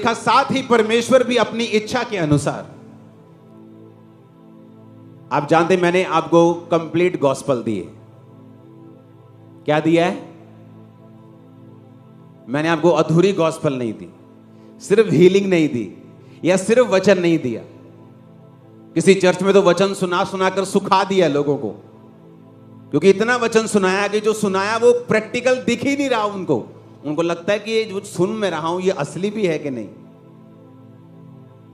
लिखा, साथ ही परमेश्वर भी अपनी इच्छा के अनुसार। आप जानते, मैंने आपको कंप्लीट गॉस्पल दी है। क्या दिया है? मैंने आपको अधूरी गॉस्पल नहीं दी, सिर्फ हीलिंग नहीं दी, या सिर्फ वचन नहीं दिया। किसी चर्च में तो वचन सुना सुनाकर सुखा दिया लोगों को, क्योंकि इतना वचन सुनाया कि जो सुनाया वो प्रैक्टिकल दिख ही नहीं रहा उनको लगता है कि ये जो सुन मैं रहा हूं ये असली भी है कि नहीं।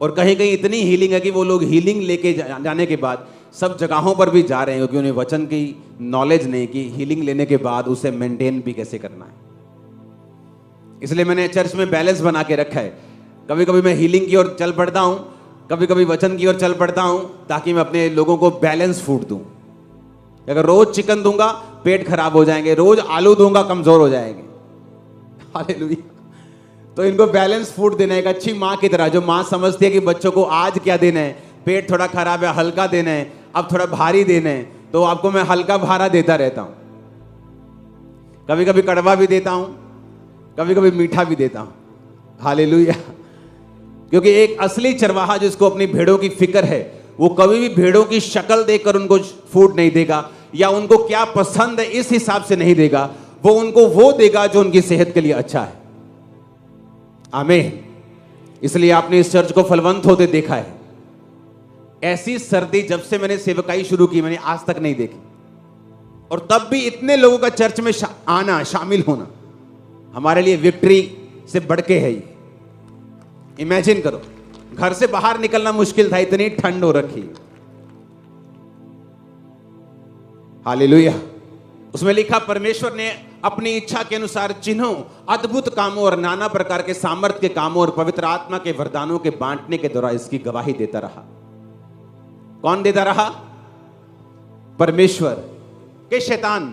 और कहीं कहीं इतनी हीलिंग है कि वो लोग हीलिंग लेके जाने के बाद सब जगहों पर भी जा रहे हैं, क्योंकि उन्हें वचन की नॉलेज नहीं कि हीलिंग लेने के बाद उसे मेंटेन भी कैसे करना है। इसलिए मैंने चर्च में बैलेंस बना के रखा है। कभी कभी मैं हीलिंग की ओर चल पड़ता हूं, कभी कभी वचन की ओर चल पड़ता हूं, ताकि मैं अपने लोगों को बैलेंस फूड दूं। अगर रोज चिकन दूंगा पेट खराब हो जाएंगे, रोज आलू दूंगा कमजोर हो जाएंगे। हालेलुया। तो इनको बैलेंस फूड देना, एक अच्छी माँ की तरह, जो माँ समझती है कि बच्चों को आज क्या देना है, पेट थोड़ा खराब है हल्का देना है, अब थोड़ा भारी देना है, तो आपको मैं हल्का भारा देता रहता हूं। कभी कभी कड़वा भी देता हूं, कभी कभी मीठा भी देता हूं। हालेलुया। क्योंकि एक असली चरवाहा जिसको अपनी भेड़ों की फिक्र है, वो कभी भी भेड़ों की शक्ल देखकर उनको फूड नहीं देगा, या उनको क्या पसंद है इस हिसाब से नहीं देगा। वो उनको वो देगा जो उनकी सेहत के लिए अच्छा है। आमीन। इसलिए आपने इस चर्च को फलवंत होते देखा है। ऐसी सर्दी जब से मैंने सेवकाई शुरू की मैंने आज तक नहीं देखी। और तब भी इतने लोगों का चर्च में आना, शामिल होना हमारे लिए विक्ट्री से बढ़ के है। ये इमेजिन करो, घर से बाहर निकलना मुश्किल था, इतनी ठंड हो रखी। हालेलुया। उसमें लिखा, परमेश्वर ने अपनी इच्छा के अनुसार चिन्हों, अद्भुत कामों और नाना प्रकार के सामर्थ्य के कामों और पवित्र आत्मा के वरदानों के बांटने के द्वारा इसकी गवाही देता रहा। कौन देता रहा? परमेश्वर के शैतान।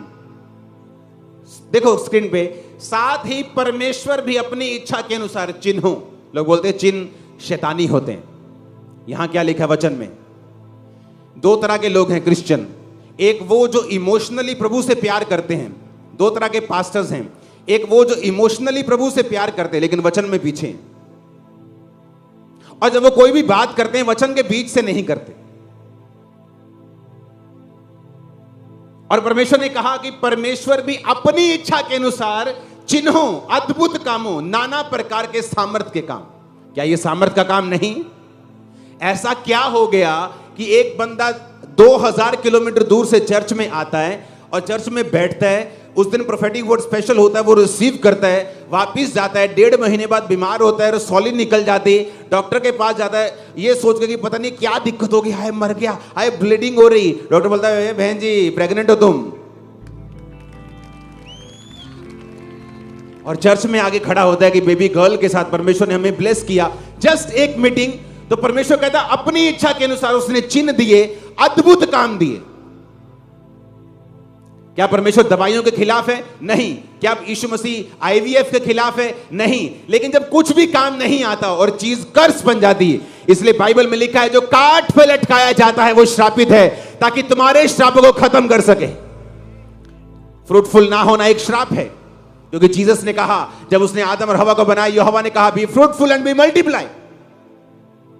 देखो स्क्रीन पे, साथ ही परमेश्वर भी अपनी इच्छा के अनुसार चिन्हों, लोग बोलते हैं चिन्ह शैतानी होते हैं। यहां क्या लिखा है वचन में? दो तरह के लोग हैं क्रिश्चियन। एक वो जो इमोशनली प्रभु से प्यार करते हैं, दो तरह के पास्टर्स हैं। एक वो जो इमोशनली प्रभु से प्यार करते हैं लेकिन वचन में पीछे हैं, और जब वो कोई भी बात करते हैं वचन के बीच से नहीं करते। और परमेश्वर ने कहा कि परमेश्वर भी अपनी इच्छा के अनुसार चिन्हों, अद्भुत कामों, नाना प्रकार के सामर्थ्य के काम। क्या ये सामर्थ्य का काम नहीं? ऐसा क्या हो गया कि एक बंदा 2000 किलोमीटर दूर से चर्च में आता है और चर्च में बैठता है, उस दिन प्रोफेटिक वर्ड स्पेशल होता है, वो रिसीव करता है, वापिस जाता है, 1.5 महीने बाद बीमार होता है, सॉलिड निकल जाती, डॉक्टर के पास जाता है ये सोच के कि पता नहीं क्या दिक्कत होगी, हाय मर गया, हाय ब्लीडिंग हो रही। डॉक्टर बोलता है बहन जी प्रेग्नेंट हो तुम। और चर्च में आगे खड़ा होता है कि बेबी गर्ल के साथ परमेश्वर ने हमें ब्लेस किया, जस्ट एक मीटिंग। तो परमेश्वर कहता है अपनी इच्छा के अनुसार उसने चिन्ह दिए, अद्भुत काम दिए। क्या परमेश्वर दवाइयों के खिलाफ है? नहीं। क्या यीशु मसीह आईवीएफ के खिलाफ है? नहीं। लेकिन जब कुछ भी काम नहीं आता और चीज कर्स बन जाती है, इसलिए बाइबल में लिखा है जो काठ पे लटकाया जाता है वो श्रापित है, ताकि तुम्हारे श्रापों को खत्म कर सके। फ्रूटफुल ना होना एक श्राप है, क्योंकि जीसस ने कहा जब उसने आदम और हवा को बनाया, यहोवा ने कहा be fruitful and be multiply.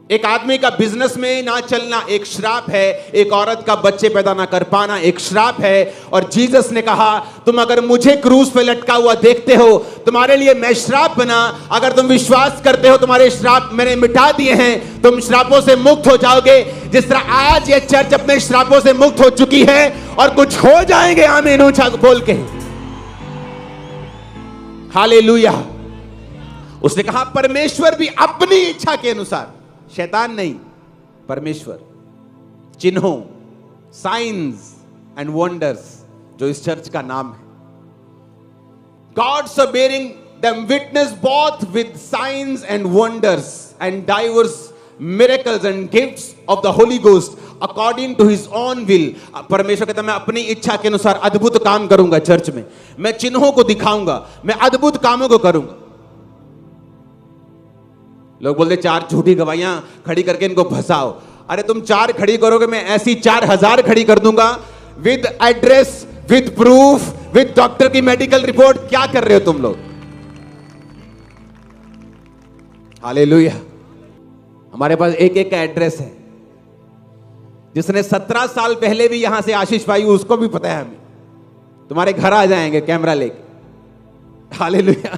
एक आदमी का बिजनेस में ना चलना एक श्राप है, एक औरत का बच्चे पैदा ना कर पाना एक श्राप है। और जीसस ने कहा तुम अगर मुझे क्रूस पे लटका हुआ देखते हो, तुम्हारे लिए मैं श्राप बना, अगर तुम विश्वास करते हो तुम्हारे श्राप मैंने मिटा दिए हैं, तुम श्रापों से मुक्त हो जाओगे। जिस तरह आज ये चर्च अपने श्रापों से मुक्त हो चुकी है और कुछ हो जाएंगे। आमीन ऊंचा बोल के हालेलुया। उसने कहा परमेश्वर भी अपनी इच्छा के अनुसार, शैतान नहीं, परमेश्वर, चिन्हों, साइंस एंड वंडर्स, जो इस चर्च का नाम है, God's are bearing them witness both with science and wonders and divers miracles and gifts of the holy ghost according to his own will. परमेश्वर कहता मैं अपनी इच्छा के अनुसार अद्भुत काम करूंगा चर्च में, मैं चिन्हों को दिखाऊंगा, मैं अद्भुत कामों को करूंगा। लोग बोलते 4 झूठी गवाहियां खड़ी करके इनको फंसाओ। अरे तुम 4 खड़ी करोगे, मैं ऐसी 4000 खड़ी कर दूंगा with address, with proof, with doctor की मेडिकल रिपोर्ट। क्या कर रहे हो तुम लोग? हालेलुया। हमारे पास एक एक का एड्रेस है। जिसने 17 साल पहले भी यहां से आशीष पाई उसको भी पता है हमें। तुम्हारे घर आ जाएंगे कैमरा लेके। हालेलुया।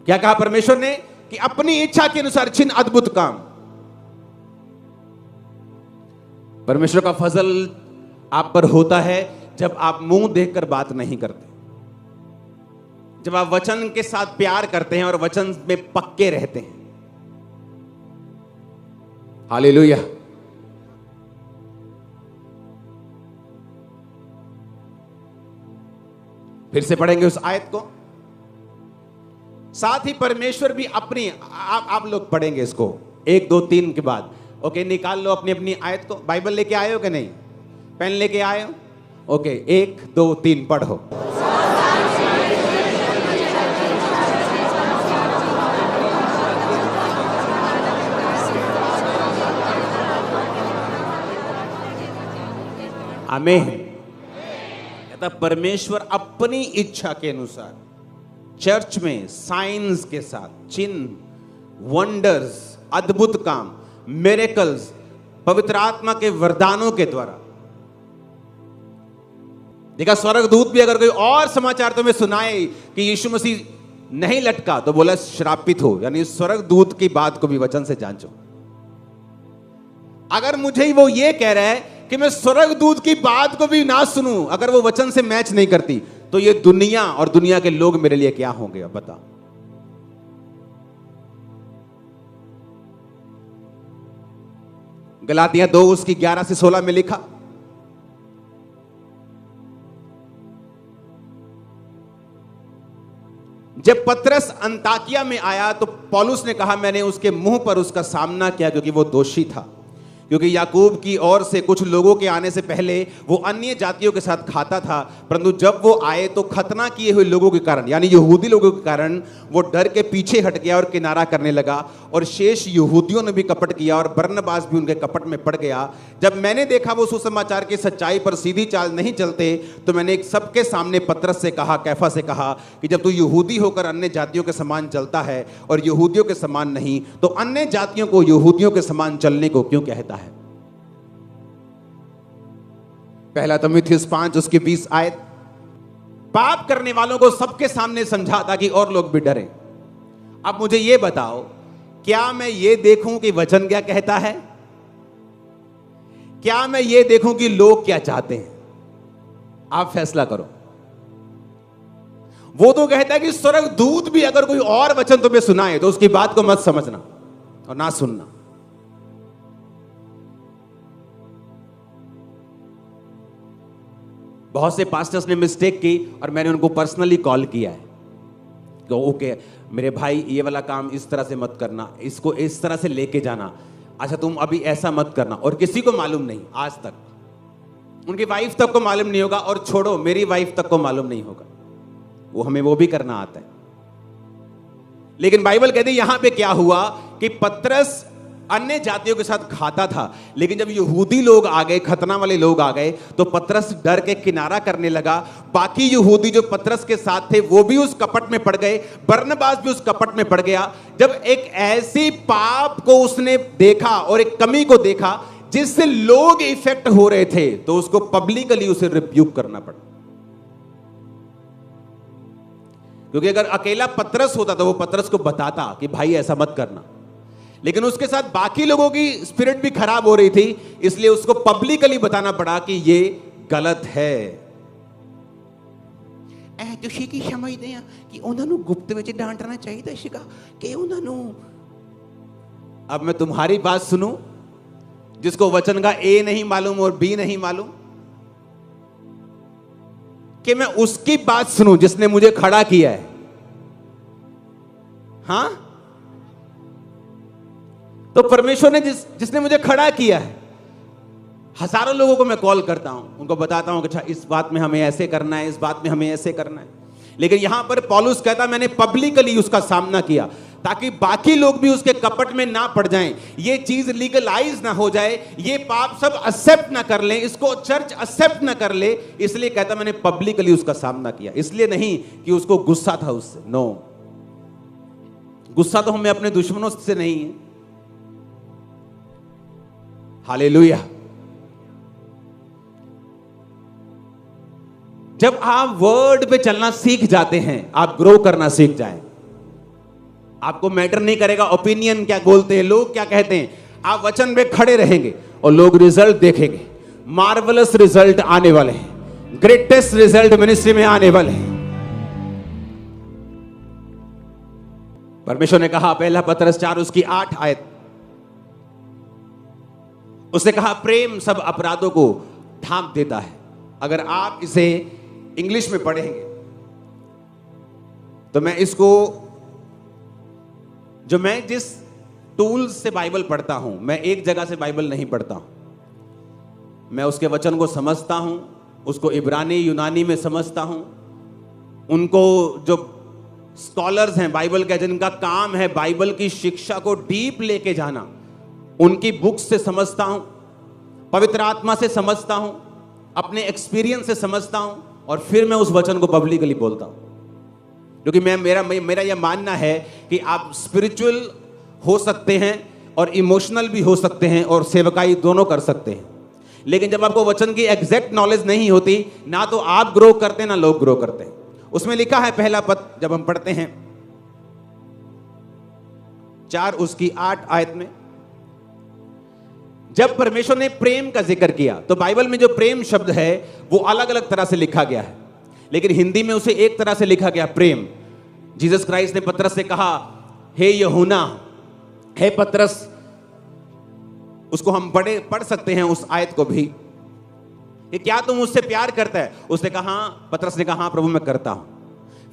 क्या कहा परमेश्वर ने कि अपनी इच्छा के अनुसार चिन्ह अद्भुत काम। परमेश्वर का फजल आप पर होता है जब आप मुंह देखकर बात नहीं करते, जब आप वचन के साथ प्यार करते हैं और वचन में पक्के रहते हैं। हालेलुया। फिर से पढ़ेंगे उस आयत को। साथ ही परमेश्वर भी अपनी आप लोग पढ़ेंगे इसको 1 2 3 के बाद। ओके, निकाल लो अपनी अपनी आयत को। बाइबल लेके आए हो कि नहीं? पेन लेके आए हो? ओके, 1 2 3 पढ़ो। आमीन। कहता परमेश्वर अपनी इच्छा के अनुसार चर्च में साइंस के साथ चिन्ह, वंडर्स, अद्भुत काम, मिरेकल्स, पवित्र आत्मा के वरदानों के द्वारा। देखा, स्वर्गदूत भी अगर कोई और समाचार तुम्हें सुनाए कि यीशु मसीह नहीं लटका तो बोला श्रापित हो। यानी स्वर्गदूत की बात को भी वचन से जांचो। अगर मुझे वो ये कह रहा है कि मैं स्वर्गदूत की बात को भी ना सुनूं, अगर वो वचन से मैच नहीं करती, तो ये दुनिया और दुनिया के लोग मेरे लिए क्या होंगे? अब बता। गलातियां 2 उसकी 11 से 16 में लिखा, जब पतरस अंताकिया में आया तो पौलुस ने कहा, मैंने उसके मुंह पर उसका सामना किया क्योंकि वो दोषी था। क्योंकि याकूब की ओर से कुछ लोगों के आने से पहले वो अन्य जातियों के साथ खाता था, परंतु जब वो आए तो खतना किए हुए लोगों के कारण, यानी यहूदी लोगों के कारण, वो डर के पीछे हट गया और किनारा करने लगा। और शेष यहूदियों ने भी कपट किया और बरनबास भी उनके कपट में पड़ गया। जब मैंने देखा वो सुसमाचार की सच्चाई पर सीधी चाल नहीं चलते, तो मैंने एक सबके सामने पतरस से कहा, कैफा से कहा कि जब तू यहूदी होकर अन्य जातियों के समान चलता है और यहूदियों के समान नहीं, तो अन्य जातियों को यहूदियों के समान चलने को क्यों कहता है? पहला तीमुथियुस 5 उसकी 20 आयत। पाप करने वालों को सबके सामने समझा ताकि और लोग भी डरें। अब मुझे यह बताओ, क्या मैं ये देखूं कि वचन क्या कहता है? क्या मैं ये देखूं कि लोग क्या चाहते हैं? आप फैसला करो। वो तो कहता है कि स्वर्गदूत भी अगर कोई और वचन तुम्हें सुनाए तो उसकी बात को मत समझना और ना सुनना। बहुत से पास्टर्स ने मिस्टेक की और मैंने उनको पर्सनली कॉल किया है कि ओके मेरे भाई, ये वाला काम इस तरह से मत करना, इसको इस तरह से लेके जाना, अच्छा तुम अभी ऐसा मत करना। और किसी को मालूम नहीं, आज तक उनकी वाइफ तक को मालूम नहीं होगा, और छोड़ो मेरी वाइफ तक को मालूम नहीं होगा, वो हमें वो भी करना आता है। लेकिन बाइबल कहती है यहां पे क्या हुआ कि पतरस अन्य जातियों के साथ खाता था, लेकिन जब यहूदी लोग आ गए, खतना वाले लोग आ गए, तो पतरस डर के किनारा करने लगा। बाकी यहूदी जो पतरस के साथ थे वो भी उस कपट में पड़ गए, बरनबास भी उस कपट में पड़ गया। जब एक ऐसी पाप को उसने देखा और एक कमी को देखा जिससे लोग इफेक्ट हो रहे थे, तो उसको पब्लिकली उसे रिब्यूक करना पड़ा। क्योंकि अगर अकेला पतरस होता तो वो पतरस को बताता कि भाई ऐसा मत करना, लेकिन उसके साथ बाकी लोगों की स्पिरिट भी खराब हो रही थी, इसलिए उसको पब्लिकली बताना पड़ा कि ये गलत है। ਤੁਸੀਂ ਕੀ ਸਮਝਦੇ ਆ कि उन्होंने गुप्त ਵਿੱਚ डांटना चाहिए ਸੀਗਾ कि उन्होंने। अब मैं तुम्हारी बात सुनूं, जिसको वचन का ए नहीं मालूम और बी नहीं मालूम, कि मैं उसकी बात सुनूं जिसने मुझे खड़ा किया है? हाँ, तो परमेश्वर ने जिसने मुझे खड़ा किया है, हजारों लोगों को मैं कॉल करता हूं, उनको बताता हूं कि अच्छा इस बात में हमें ऐसे करना है, इस बात में हमें ऐसे करना है। लेकिन यहां पर पौलुस कहता मैंने पब्लिकली उसका सामना किया ताकि बाकी लोग भी उसके कपट में ना पड़ जाएं, ये चीज लीगलाइज ना हो जाए, ये पाप सब एक्सेप्ट ना कर ले, इसको चर्च एक्सेप्ट ना कर ले। इसलिए कहता मैंने पब्लिकली उसका सामना किया, इसलिए नहीं कि उसको गुस्सा था उससे, नो, गुस्सा तो हमें अपने दुश्मनों से नहीं है। हालेलुया। जब आप वर्ड पे चलना सीख जाते हैं, आप ग्रो करना सीख जाएं, आपको मैटर नहीं करेगा ओपिनियन क्या बोलते हैं लोग, क्या कहते हैं। आप वचन पे खड़े रहेंगे और लोग रिजल्ट देखेंगे। मार्वलस रिजल्ट आने वाले हैं, ग्रेटेस्ट रिजल्ट मिनिस्ट्री में आने वाले हैं। परमेश्वर ने कहा, पहला पतरस 4 उसकी 8 आयत, उसने कहा प्रेम सब अपराधों को ढांप देता है। अगर आप इसे इंग्लिश में पढ़ेंगे तो मैं इसको, जो मैं जिस टूल्स से बाइबल पढ़ता हूं, मैं एक जगह से बाइबल नहीं पढ़ता हूं। मैं उसके वचन को समझता हूं, उसको इब्रानी यूनानी में समझता हूं। उनको जो स्कॉलर्स हैं बाइबल के, जिनका काम है बाइबल की शिक्षा को डीप लेके जाना, उनकी बुक्स से समझता हूं, पवित्र आत्मा से समझता हूं, अपने एक्सपीरियंस से समझता हूं, और फिर मैं उस वचन को पब्लिकली बोलता हूं। क्योंकि मेरा यह मानना है कि आप स्पिरिचुअल हो सकते हैं और इमोशनल भी हो सकते हैं और सेवकाई दोनों कर सकते हैं। लेकिन जब आपको वचन की एग्जैक्ट नॉलेज नहीं होती, ना तो आप ग्रो करते ना लोग ग्रो करते हैं। उसमें लिखा है पहला पद, जब हम पढ़ते हैं 4 उसकी 8 आयत में, जब परमेश्वर ने प्रेम का जिक्र किया, तो बाइबल में जो प्रेम शब्द है वो अलग अलग तरह से लिखा गया है, लेकिन हिंदी में उसे एक तरह से लिखा गया, प्रेम। जीसस क्राइस्ट ने पतरस से कहा, हे यूहन्ना, हे पतरस, उसको हम पढ़ सकते हैं उस आयत को भी, कि क्या तुम मुझसे प्यार करता है? उसने कहा, पतरस ने कहा, हाँ प्रभु मैं करता हूं।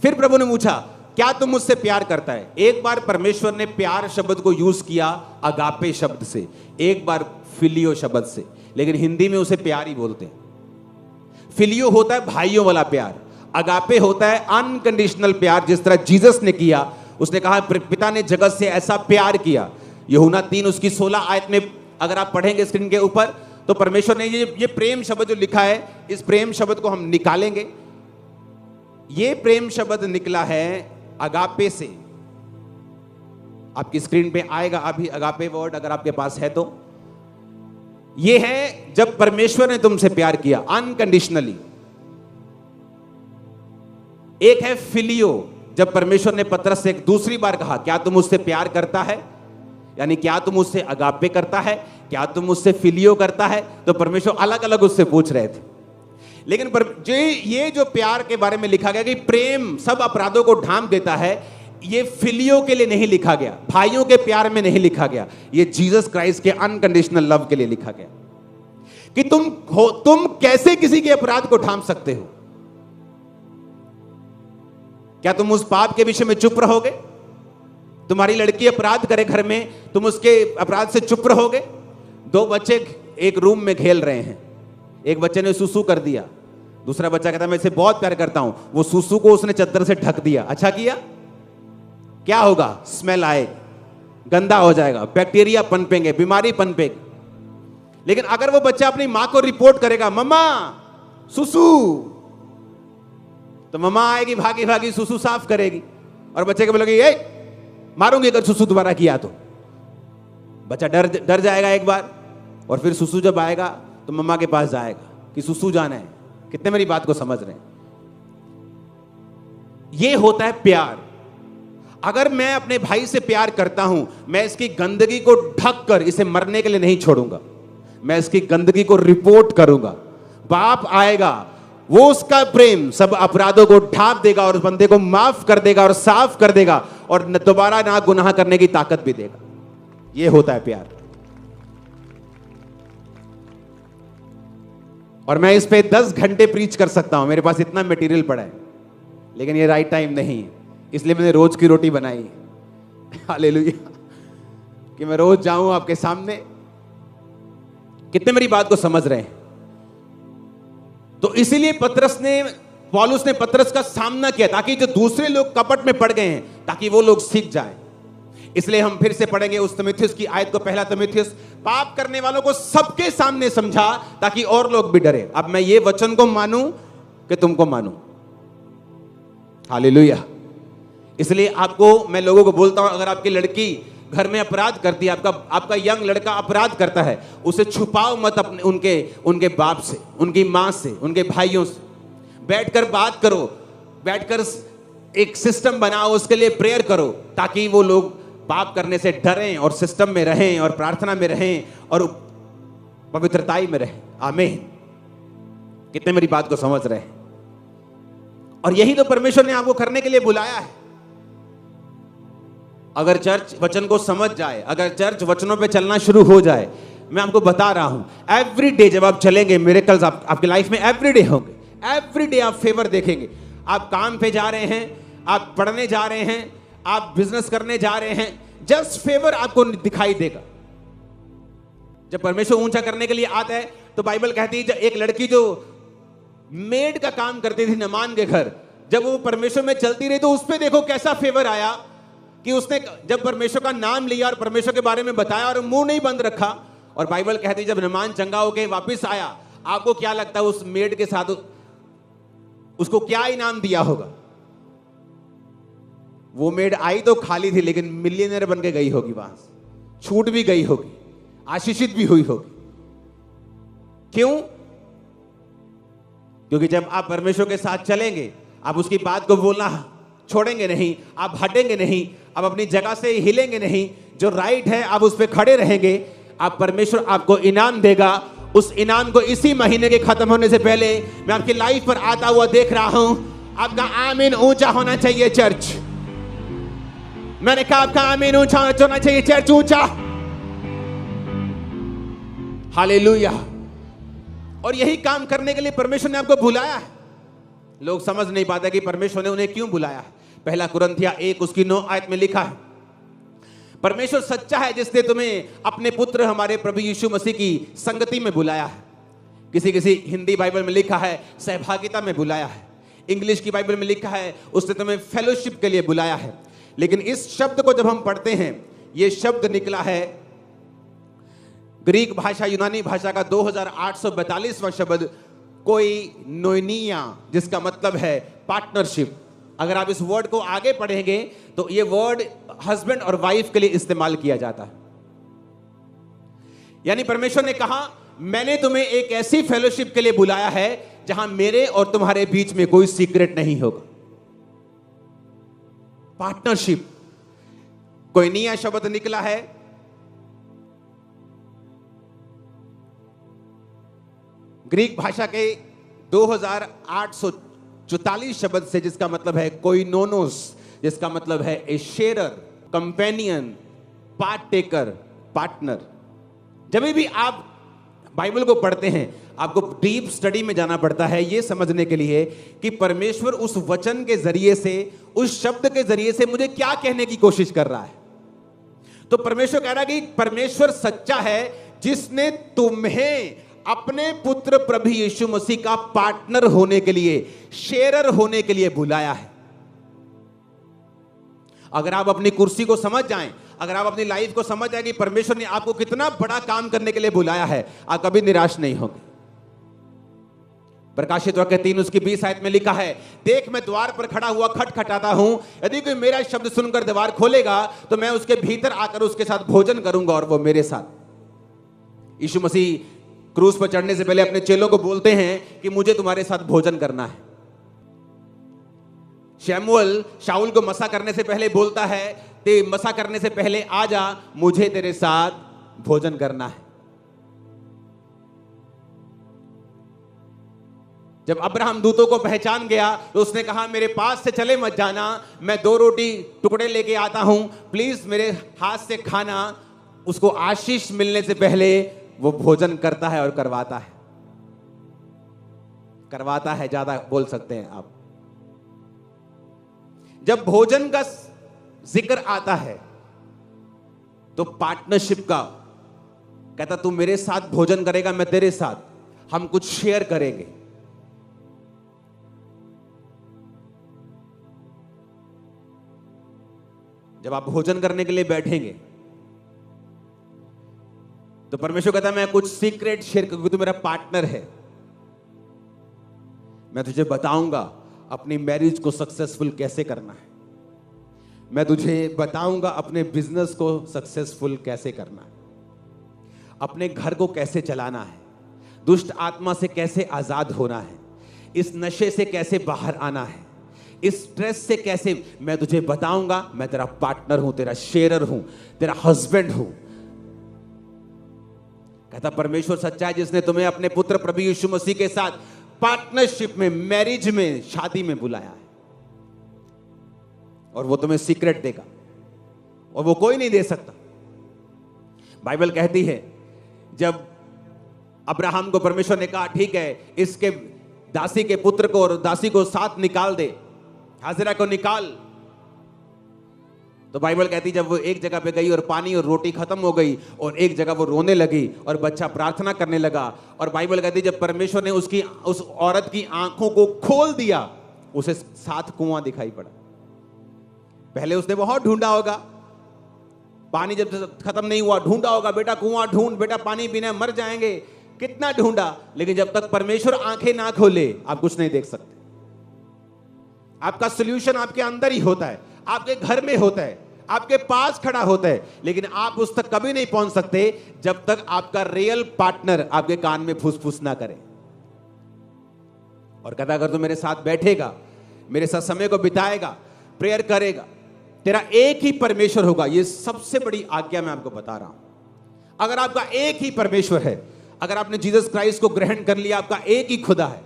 फिर प्रभु ने पूछा, क्या तुम मुझसे प्यार करता है? एक बार परमेश्वर ने प्यार शब्द को यूज किया अगापे शब्द से, एक बार फिलियो शब्द से, लेकिन हिंदी में उसे प्यार ही बोलते हैं। फिलियो होता है भाइयों वाला प्यार, अगापे होता है अनकंडीशनल प्यार, जिस तरह जीसस ने किया। उसने कहा पिता ने जगत से ऐसा प्यार किया। यूहन्ना 3 उसकी 16 आयत में अगर आप पढ़ेंगे स्क्रीन के ऊपर, तो परमेश्वर ने ये प्रेम शब्द जो लिखा है, इस प्रेम शब्द को हम निकालेंगे। ये प्रेम शब्द निकला है अगापे से। आपकी स्क्रीन पे आएगा अभी अगापे वर्ड, अगर आपके पास है तो। ये है जब परमेश्वर ने तुमसे प्यार किया अनकंडीशनली। एक है फिलियो, जब परमेश्वर ने पतरस से दूसरी बार कहा, क्या तुम उससे प्यार करता है? यानी क्या तुम उससे अगापे करता है, क्या तुम उससे फिलियो करता है? तो परमेश्वर अलग अलग उससे पूछ रहे थे। लेकिन ये जो प्यार के बारे में लिखा गया कि प्रेम सब अपराधों को ढांप देता है, ये फिलियो के लिए नहीं लिखा गया, भाइयों के प्यार में नहीं लिखा गया, ये जीसस क्राइस्ट के अनकंडीशनल लव के लिए लिखा गया। कि तुम कैसे किसी के अपराध को ढांप सकते हो? क्या तुम उस पाप के विषय में चुप रहोगे? तुम्हारी लड़की अपराध करे घर में, तुम उसके अपराध से चुप रहोगे? 2 बच्चे एक रूम में खेल रहे हैं, एक बच्चे ने सुसु कर दिया, दूसरा बच्चा कहता मैं इसे बहुत प्यार करता हूं, वो सुसु को उसने चद्दर से ढक दिया। अच्छा किया? क्या होगा? स्मेल आएगी, गंदा हो जाएगा, बैक्टीरिया पनपेंगे, बीमारी पनपेगी। लेकिन अगर वो बच्चा अपनी मां को रिपोर्ट करेगा, मम्मा सुसु, तो मम्मा आएगी भागी भागी सुसु साफ करेगी, और बच्चे को बोलेगी ए मारूंगी अगर सुसु दोबारा किया तो। बच्चा डर जाएगा एक बार, और फिर सुसु जब आएगा तो मम्मा के पास जाएगा कि सुसु जाना है। कितने मेरी बात को समझ रहे हैं? ये होता है प्यार। अगर मैं अपने भाई से प्यार करता हूं, मैं इसकी गंदगी को ढक कर इसे मरने के लिए नहीं छोड़ूंगा, मैं इसकी गंदगी को रिपोर्ट करूंगा। बाप आएगा, वो उसका प्रेम सब अपराधों को ढांप देगा और उस बंदे को माफ कर देगा और साफ कर देगा, और दोबारा ना गुनाह करने की ताकत भी देगा। ये होता है प्यार। और मैं इस पे 10 घंटे प्रीच कर सकता हूं, मेरे पास इतना मटेरियल पड़ा है, लेकिन ये राइट टाइम नहीं है, इसलिए मैंने रोज की रोटी बनाई। हालेलुया, कि मैं रोज जाऊं आपके सामने। कितने मेरी बात को समझ रहे हैं? तो इसीलिए पौलुस ने पतरस का सामना किया, ताकि जो दूसरे लोग कपट में पड़ गए हैं, ताकि वो लोग सीख जाएं। इसलिए हम फिर से पढ़ेंगे उस तीमुथियुस की आयत को, पहला तीमुथियुस, पाप करने वालों को सबके सामने समझा ताकि और लोग भी डरे। अब मैं ये वचन को मानूं कि तुमको मानूं? हालेलुया। इसलिए आपको, मैं लोगों को बोलता हूं, अगर आपकी लड़की घर में अपराध करती है, आपका यंग लड़का अपराध करता है, उसे छुपाओ मत अपने उनके बाप से, उनकी मां से, उनके भाइयों से। बैठकर बात करो, बैठकर एक सिस्टम बनाओ, उसके लिए प्रेयर करो, ताकि वो लोग पाप करने से डरें और सिस्टम में रहें और प्रार्थना में रहें और पवित्रताई में रहें। आमीन। कितने मेरी बात को समझ रहे हैं? और यही तो परमेश्वर ने आपको करने के लिए बुलाया है। अगर चर्च वचन को समझ जाए, अगर चर्च वचनों पे चलना शुरू हो जाए, मैं आपको बता रहा हूं, एवरी डे जब आप चलेंगे, मिरेकल्स आपकी लाइफ में एवरी डे होंगे। एवरी डे आप फेवर देखेंगे। आप काम पे जा रहे हैं, आप पढ़ने जा रहे हैं, आप बिजनेस करने जा रहे हैं, जस्ट फेवर आपको दिखाई देगा। जब परमेश्वर ऊंचा करने के लिए आता है, तो बाइबल कहती है, एक लड़की जो मेड का काम करती थी नमान के घर, जब वो परमेश्वर में चलती रही, तो उस पर देखो कैसा फेवर आया कि उसने जब परमेश्वर का नाम लिया और परमेश्वर के बारे में बताया और मुंह नहीं बंद रखा। और बाइबल कहती है, जब नमान चंगा होके वापस आया, आपको क्या लगता है उस मेड के साथ उसको क्या इनाम दिया होगा? वो मेड आई तो खाली थी, लेकिन मिलियनर बन के गई होगी, वहां छूट भी गई होगी, आशीषित भी हुई होगी। क्यों? क्योंकि जब आप परमेश्वर के साथ चलेंगे, आप उसकी बात को बोलना छोड़ेंगे नहीं, आप हटेंगे नहीं, आप अपनी जगह से हिलेंगे नहीं, जो राइट है आप उस पर खड़े रहेंगे, आप परमेश्वर आपको इनाम देगा। उस इनाम को इसी महीने के खत्म होने से पहले मैं आपकी लाइफ पर आता हुआ देख रहा हूं। आपका आमीन ऊंचा होना चाहिए चर्च। मैंने कहा आपका आमीन ऊंचा होना चाहिए चर्च, ऊंचा। हालेलुया। और यही काम करने के लिए परमेश्वर ने आपको बुलाया है। लोग समझ नहीं पाते कि परमेश्वर ने उन्हें क्यों बुलाया है। पहला कुरिन्थिया 1:9 में लिखा है, परमेश्वर सच्चा है जिसने तुम्हें अपने पुत्र हमारे प्रभु यीशु मसीह की संगति में बुलाया है। किसी हिंदी बाइबल में लिखा है सहभागिता में बुलाया है। इंग्लिश की बाइबल में लिखा है उसने तुम्हें फेलोशिप के लिए बुलाया है। लेकिन इस शब्द को जब हम पढ़ते हैं, यह शब्द निकला है ग्रीक भाषा, यूनानी भाषा का 2842वां शब्द कोइनोनिया, जिसका मतलब है पार्टनरशिप। अगर आप इस वर्ड को आगे पढ़ेंगे तो यह वर्ड हस्बैंड और वाइफ के लिए इस्तेमाल किया जाता है। यानी परमेश्वर ने कहा, मैंने तुम्हें एक ऐसी फेलोशिप के लिए बुलाया है जहां मेरे और तुम्हारे बीच में कोई सीक्रेट नहीं होगा। पार्टनरशिप, कोइनिया शब्द निकला है ग्रीक भाषा के 2844 शब्द से, जिसका मतलब है कोइनोनोस, जिसका मतलब है ए शेयरर, कंपेनियन, पार्ट टेकर, पार्टनर। जब भी आप बाइबल को पढ़ते हैं, आपको डीप स्टडी में जाना पड़ता है यह समझने के लिए कि परमेश्वर उस वचन के जरिए से, उस शब्द के जरिए से मुझे क्या कहने की कोशिश कर रहा है। तो परमेश्वर कह रहा है कि परमेश्वर सच्चा है जिसने तुम्हें अपने पुत्र प्रभु यीशु मसीह का पार्टनर होने के लिए, शेयरर होने के लिए बुलाया है। अगर आप अपनी कुर्सी को समझ जाएं, अगर आप अपनी लाइफ को समझ जाएं कि परमेश्वर ने आपको कितना बड़ा काम करने के लिए बुलाया है, आप कभी निराश नहीं होंगे। प्रकाशित वाक्य 3:20 में लिखा है, देख मैं द्वार पर खड़ा हुआ खटखटाता हूं, यदि कोई मेरा शब्द सुनकर द्वार खोलेगा तो मैं उसके भीतर आकर उसके साथ भोजन करूंगा और वो मेरे साथ। यीशु मसीह क्रूस पर चढ़ने से पहले अपने चेलों को बोलते हैं कि मुझे तुम्हारे साथ भोजन करना है। शमूएल शाऊल को मसा करने से पहले बोलता है, ते मसा करने से पहले आजा, मुझे तेरे साथ भोजन करना है। जब अब्राहम दूतों को पहचान गया तो उसने कहा, मेरे पास से चले मत जाना, मैं 2 रोटी टुकड़े लेके आता हूं, प्लीज मेरे हाथ से खाना। उसको आशीष मिलने से पहले वो भोजन करता है और करवाता है, ज्यादा बोल सकते हैं आप। जब भोजन का जिक्र आता है तो पार्टनरशिप का, कहता तू मेरे साथ भोजन करेगा, मैं तेरे साथ, हम कुछ शेयर करेंगे। जब आप भोजन करने के लिए बैठेंगे तो परमेश्वर कहता है, मैं कुछ सीक्रेट शेयर करूंगा, तू मेरा पार्टनर है। मैं तुझे बताऊंगा अपनी मैरिज को सक्सेसफुल कैसे करना है। मैं तुझे बताऊंगा अपने बिजनेस को सक्सेसफुल कैसे करना है, अपने घर को कैसे चलाना है, दुष्ट आत्मा से कैसे आजाद होना है, इस नशे से कैसे बाहर आना है, इस स्ट्रेस से कैसे। मैं तुझे बताऊंगा, मैं तेरा पार्टनर हूं, तेरा शेयरर हूं, तेरा हस्बैंड हूं। कहता परमेश्वर सच्चा है जिसने तुम्हें अपने पुत्र प्रभु यीशु मसीह के साथ पार्टनरशिप में, मैरिज में, शादी में बुलाया है, और वो तुम्हें सीक्रेट देगा और वो कोई नहीं दे सकता। बाइबल कहती है जब अब्राहम को परमेश्वर ने कहा ठीक है, इसके दासी के पुत्र को और दासी को साथ निकाल दे, हाजिरा को निकाल, तो बाइबल कहती जब वो एक जगह पे गई और पानी और रोटी खत्म हो गई और एक जगह वो रोने लगी और बच्चा प्रार्थना करने लगा, और बाइबल कहती जब परमेश्वर ने उस औरत की आंखों को खोल दिया, उसे 7 कुआं दिखाई पड़ा। पहले उसने बहुत ढूंढा होगा, पानी जब खत्म नहीं हुआ ढूंढा होगा, बेटा कुआं ढूंढ, बेटा पानी पीना मर जाएंगे, कितना ढूंढा, लेकिन जब तक परमेश्वर आंखें ना खोले आप कुछ नहीं देख सकते। आपका सॉल्यूशन आपके अंदर ही होता है, आपके घर में होता है, आपके पास खड़ा होता है, लेकिन आप उस तक कभी नहीं पहुंच सकते जब तक आपका रियल पार्टनर आपके कान में फुसफुस ना करे। और कहता अगर तू मेरे साथ बैठेगा, मेरे साथ समय को बिताएगा, प्रेयर करेगा, तेरा एक ही परमेश्वर होगा। ये सबसे बड़ी आज्ञा मैं आपको बता रहा हूं। अगर आपका एक ही परमेश्वर है, अगर आपने जीसस क्राइस्ट को ग्रहण कर लिया, आपका एक ही खुदा है,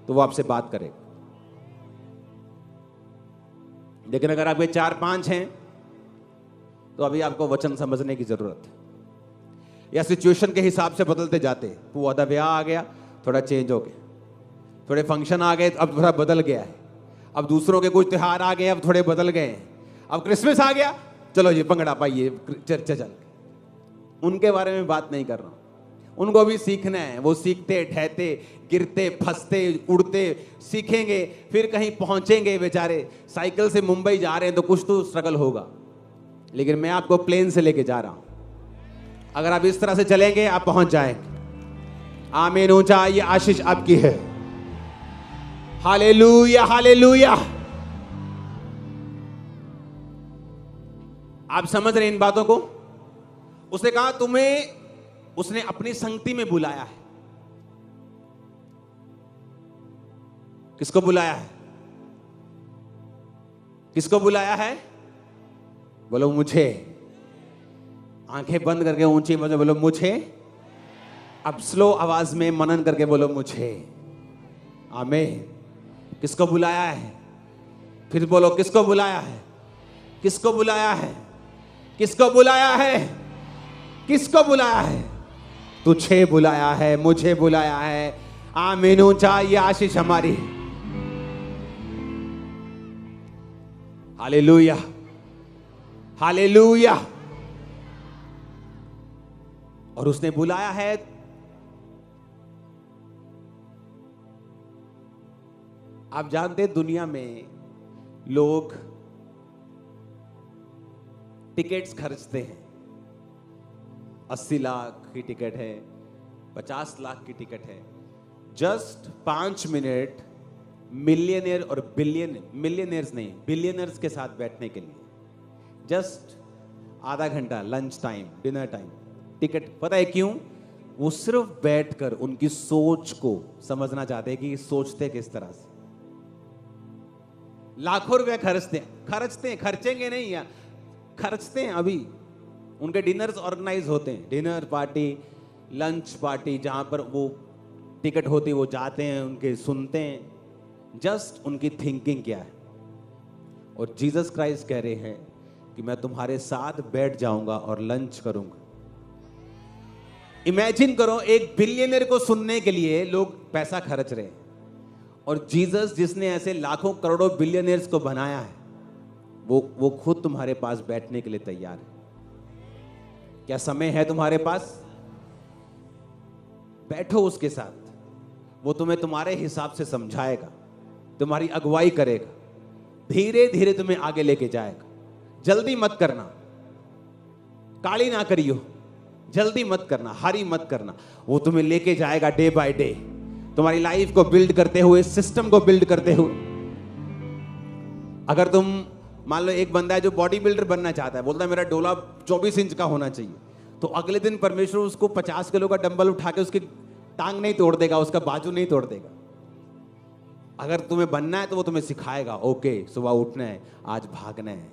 तो वो आपसे बात करेगा। लेकिन अगर आपके 4-5 हैं तो अभी आपको वचन समझने की जरूरत है, या सिचुएशन के हिसाब से बदलते जाते। वो आधा ब्याह आ गया, थोड़ा चेंज हो गया, थोड़े फंक्शन आ गए, अब थोड़ा बदल गया है, अब दूसरों के कुछ त्योहार आ गए, अब थोड़े बदल गए हैं, अब क्रिसमस आ गया, चलो ये भंगड़ा पाइए, चर्चा चल। उनके बारे में बात नहीं कर रहा हूं, उनको भी सीखना है। वो सीखते, ठहते, गिरते, फंसते, उड़ते सीखेंगे, फिर कहीं पहुंचेंगे। बेचारे साइकिल से मुंबई जा रहे हैं तो कुछ तो स्ट्रगल होगा, लेकिन मैं आपको प्लेन से लेके जा रहा हूं। अगर आप इस तरह से चलेंगे आप पहुंच जाएंगे। आमीन। ऊंचा ये आशीष आपकी है। Hallelujah, hallelujah. आप समझ रहे इन बातों को? उसने कहा तुम्हें, उसने अपनी संगति में बुलाया है। किसको बुलाया है? किसको बुलाया है? बोलो मुझे। आंखें बंद करके ऊंची आवाज में बोलो मुझे। अब स्लो आवाज में मनन करके बोलो मुझे। आमीन। किसको बुलाया है? फिर बोलो किसको बुलाया है? किसको बुलाया है? किसको बुलाया है? किसको बुलाया है? तुझे बुलाया है, मुझे बुलाया है। आमीन। ऊंचा ये आशीष हमारी। Hallelujah, hallelujah. और उसने बुलाया है। आप जानते हैं दुनिया में लोग टिकट्स खर्चते हैं। 80 लाख की टिकट है, 50 लाख की टिकट है, जस्ट 5 मिनट मिलियनियर और मिलियनियर्स नहीं, बिलियनर्स के साथ बैठने के लिए। जस्ट आधा घंटा, lunch time, dinner time, ticket. पता है क्यों? वो सिर्फ बैठकर उनकी सोच को समझना चाहते हैं कि सोचते किस तरह से। लाखों रुपए खर्चेंगे नहीं या खर्चते हैं। अभी उनके डिनर्स ऑर्गेनाइज होते हैं, डिनर पार्टी, लंच पार्टी, जहां पर वो टिकट होती है, वो जाते हैं, उनके सुनते हैं। जस्ट उनकी थिंकिंग क्या है। और जीसस क्राइस्ट कह रहे हैं कि मैं तुम्हारे साथ बैठ जाऊंगा और लंच करूंगा। इमेजिन करो, एक बिलियनर को सुनने के लिए लोग पैसा खर्च रहे हैं, और जीसस जिसने ऐसे लाखों करोड़ों बिलियनर्स को बनाया है, वो खुद तुम्हारे पास बैठने के लिए तैयार है। क्या समय है तुम्हारे पास? बैठो उसके साथ। वो तुम्हें तुम्हारे हिसाब से समझाएगा, तुम्हारी अगुवाई करेगा, धीरे धीरे तुम्हें आगे लेके जाएगा। जल्दी मत करना, काली ना करियो, जल्दी मत करना, हरी मत करना। वो तुम्हें लेके जाएगा डे बाय डे, तुम्हारी लाइफ को बिल्ड करते हुए, सिस्टम को बिल्ड करते हुए। अगर तुम मान लो एक बंदा है जो बॉडी बिल्डर बनना चाहता है, बोलता है मेरा डोला 24 इंच का होना चाहिए, तो अगले दिन परमेश्वर उसको 50 किलो का डंबल उठा के उसकी टांग नहीं तोड़ देगा, उसका बाजू नहीं तोड़ देगा। अगर तुम्हें बनना है तो वो तुम्हें सिखाएगा, ओके सुबह उठना है, आज भागना है,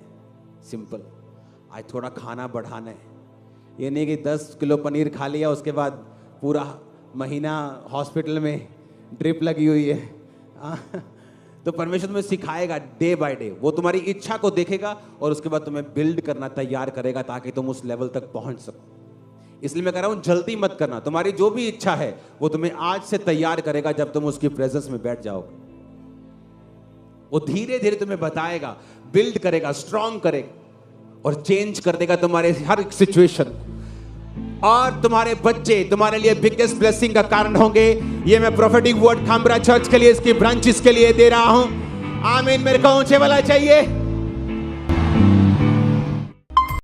सिंपल, आज थोड़ा खाना बढ़ाना है। ये नहीं कि 10 किलो पनीर खा लिया उसके बाद पूरा महीना हॉस्पिटल में ड्रिप लगी हुई है। तो परमेश्वर तुम्हें सिखाएगा डे बाय डे, वो तुम्हारी इच्छा को देखेगा और उसके बाद तुम्हें बिल्ड करना तैयार करेगा ताकि तुम उस लेवल तक पहुंच सको। इसलिए मैं कह रहा हूं जल्दी मत करना, तुम्हारी जो भी इच्छा है वो तुम्हें आज से तैयार करेगा। जब तुम उसकी प्रेजेंस में बैठ जाओगे वो धीरे धीरे तुम्हें बताएगा, बिल्ड करेगा, स्ट्रांग करेगा और चेंज कर देगा तुम्हारे हर एक सिचुएशन। और तुम्हारे बच्चे तुम्हारे लिए बिगेस्ट ब्लेसिंग का कारण होंगे। ये मैं प्रोफेटिक वर्ड खामरा चर्च के लिए, इसकी ब्रांचेस के लिए दे रहा हूं। आमीन। मेरे को ऊंचे वाला चाहिए।